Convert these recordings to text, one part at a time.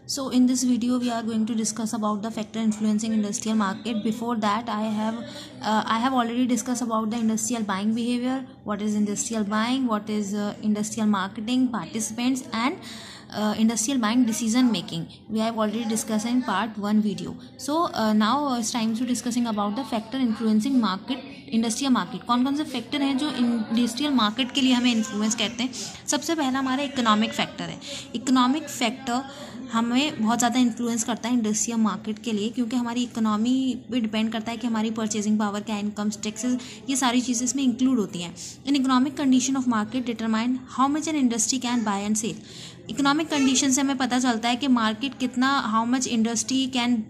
So in this video we are going to discuss about the factor influencing industrial market. Before that I have already discussed about the industrial buying behavior, what is industrial buying, what is industrial marketing, participants, and industrial buying decision making. We have already discussed in part 1 video. So now it's time to discussing about the factor influencing market, industrial market. कौन कौन से factor हैं जो industrial market के लिए हमें influence करते हैं. सबसे पहला हमारा इकोनॉमिक फैक्टर है. इकोनॉमिक फैक्टर हमें बहुत ज़्यादा इन्फ्लुएंस करता है इंडस्ट्रियल मार्केट के लिए, क्योंकि हमारी इकोनॉमी पे डिपेंड करता है कि हमारी परचेजिंग पावर क्या, इनकम्स, टैक्सेस, ये सारी चीज़ें इसमें इंक्लूड होती हैं. In economic condition of market determine how much an industry can buy and sell. Economic condition से हमें पता चलता है कि मार्केट कितना, हाउ मच इंडस्ट्री कैन,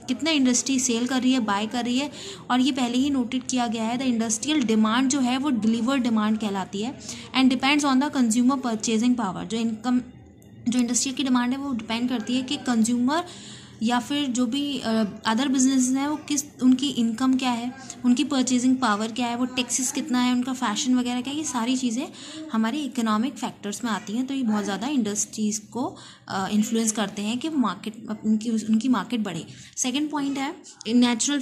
कितना इंडस्ट्री सेल कर रही है, बाय कर रही है. और ये पहले ही नोटेड किया गया है. द इंडस्ट्रियल डिमांड जो है वो डिलीवर्ड डिमांड कहलाती है and depends on the consumer purchasing power. जो इंडस्ट्री की डिमांड है वो डिपेंड करती है कि कंज्यूमर या फिर जो भी अदर बिजनेस हैं वो उनकी इनकम क्या है, उनकी परचेजिंग पावर क्या है, वो टैक्सेस कितना है, उनका फैशन वगैरह क्या है. ये सारी चीज़ें हमारे इकोनॉमिक फैक्टर्स में आती हैं. तो ये बहुत ज़्यादा इंडस्ट्रीज़ को इन्फ्लुएंस करते हैं कि मार्केट, उनकी मार्केट बढ़े. सेकेंड पॉइंट है natural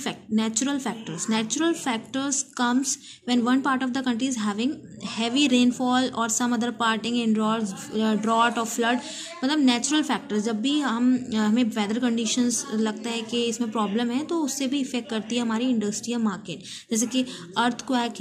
factors. Natural factors comes when one part of the country is having heavy rainfall और सम अदर पार्टिंग इन ड्रॉट और फ्लड. मतलब नेचुरल फैक्टर्स, जब भी हमें वेदर कंडीशंस लगता है कि इसमें प्रॉब्लम है तो उससे भी इफेक्ट करती है हमारी इंडस्ट्रियल मार्केट. जैसे कि अर्थक्वेक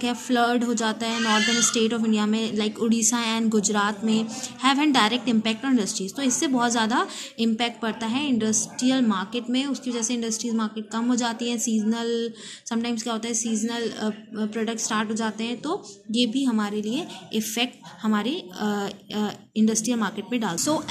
है, फ्लड हो जाता है नॉर्दर्न स्टेट ऑफ इंडिया में, लाइक उड़ीसा एंड गुजरात में, have an direct impact on industries. तो इससे बहुत ज़्यादा इम्पैक्ट पड़ता है इंडस्ट्रियल मार्केट में. उसकी वजह से इंडस्ट्रीज मार्केट कम हो जाती है. सीजनल, समटाइम्स क्या होता है, सीजनल प्रोडक्ट स्टार्ट हो जाते हैं. तो ये भी हमारे लिए इफेक्ट हमारी इंडस्ट्रियल मार्केट पे डाल. So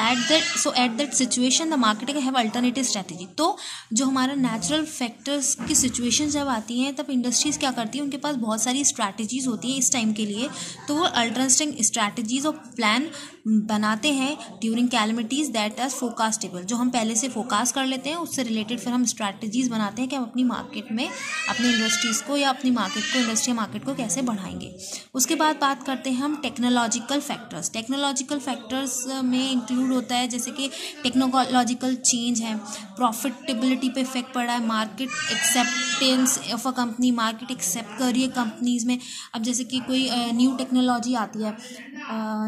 at that situation the market have alternative strategy. तो जो हमारा नेचुरल फैक्टर्स की सिचुएशन जब आती हैं तब इंडस्ट्रीज क्या करती है, उनके पास बहुत सारी स्ट्रैटेजीज होती है इस टाइम के लिए. तो वो अल्टरनेटिव स्ट्रैटेजीज और प्लान बनाते हैं ड्यूरिंग कैलेमिटीज दैट आर फोरकास्टेबल. जो हम पहले से फोरकास्ट कर लेते हैं उससे रिलेटेड फिर हम स्ट्रैटेजीज बनाते हैं कि हम अपनी मार्केट में अपनी इंडस्ट्रीज़ को या अपनी मार्केट को, इंडस्ट्रियल मार्केट को कैसे बढ़ाएंगे. उसके बाद बात करते हैं हम टेक्नोलॉजिकल फैक्टर्स. टेक्नोलॉजिकल फैक्टर्स में इंक्लूड होता है जैसे कि टेक्नोलॉजिकल चेंज है, प्रॉफिटेबिलिटी पे इफेक्ट पड़ा है, market acceptance of a company, market accept कर रही है कंपनीज में. अब जैसे कि कोई न्यू टेक्नोलॉजी आती है,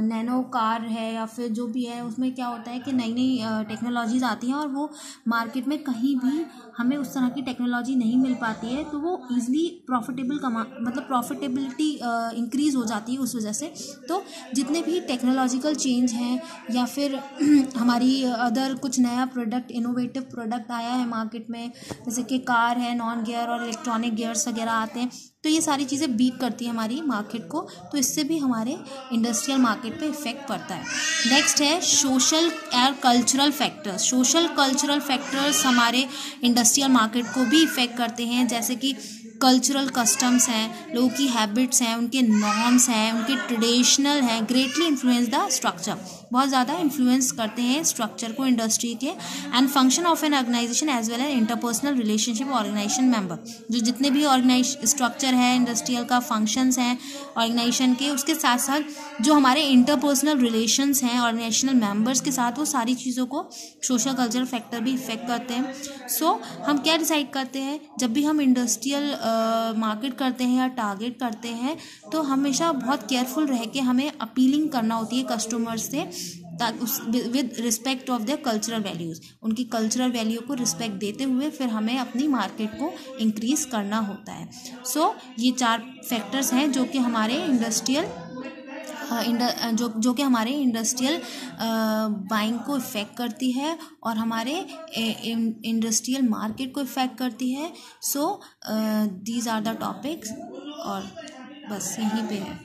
नैनो कार है या फिर जो भी है, उसमें क्या होता है कि नई नई टेक्नोलॉजीज आती हैं और वो मार्केट में कहीं भी हमें उस तरह की टेक्नोलॉजी नहीं मिल पाती है. तो वो ईजिली मतलब प्रॉफिटेबिलिटी इंक्रीज़ हो जाती है उस वजह से. तो जितने भी टेक्नोलॉजिकल चेंज हैं या फिर हमारी अदर कुछ नया प्रोडक्ट, इनोवेटिव प्रोडक्ट आया है मार्केट में, जैसे कि कार है, नॉन गियर और इलेक्ट्रॉनिक गियर्स वगैरह आते हैं, तो ये सारी चीज़ें बीट करती है हमारी मार्केट को. तो इससे भी हमारे इंडस्ट्रियल मार्केट पे इफेक्ट पड़ता है. नेक्स्ट है सोशल और cultural factors. Social cultural factors हमारे इंडस्ट्रियल मार्केट को भी इफेक्ट करते हैं. जैसे कि कल्चरल कस्टम्स हैं, लोगों की हैबिट्स हैं, उनके नॉर्म्स हैं, उनके ट्रेडिशनल हैं, ग्रेटली इन्फ्लुएंस द स्ट्रक्चर. बहुत ज़्यादा इन्फ्लुएंस करते हैं स्ट्रक्चर को इंडस्ट्री के. And function of an organisation as well as interpersonal relationship organisation member. जो जितने भी ऑर्गेनाइज स्ट्रक्चर है इंडस्ट्रियल का, फंक्शंस हैं ऑर्गेनाइजेशन के, उसके साथ साथ जो हमारे इंटरपर्सनल रिलेशंस हैं ऑर्गेनाइजेशनल मेंबर्स के साथ, वो सारी चीज़ों को सोशल कल्चरल फैक्टर भी इफेक्ट करते हैं. सो हम क्या डिसाइड करते हैं जब भी हम इंडस्ट्रियल मार्केट करते हैं या टारगेट करते हैं, तो हमेशा बहुत केयरफुल रह के हमें अपीलिंग करना होती है कस्टमर्स से, with respect of their cultural values. उनकी कल्चरल वैल्यू को रिस्पेक्ट देते हुए फिर हमें अपनी मार्केट को इंक्रीज़ करना होता है. सो ये 4 फैक्टर्स हैं जो कि हमारे इंडस्ट्रियल जो कि हमारे इंडस्ट्रियल बाइंग को इफ़ेक्ट करती है और हमारे इंडस्ट्रियल मार्केट को इफ़ेक्ट करती है. So these are the topics. और बस यहीं पे है.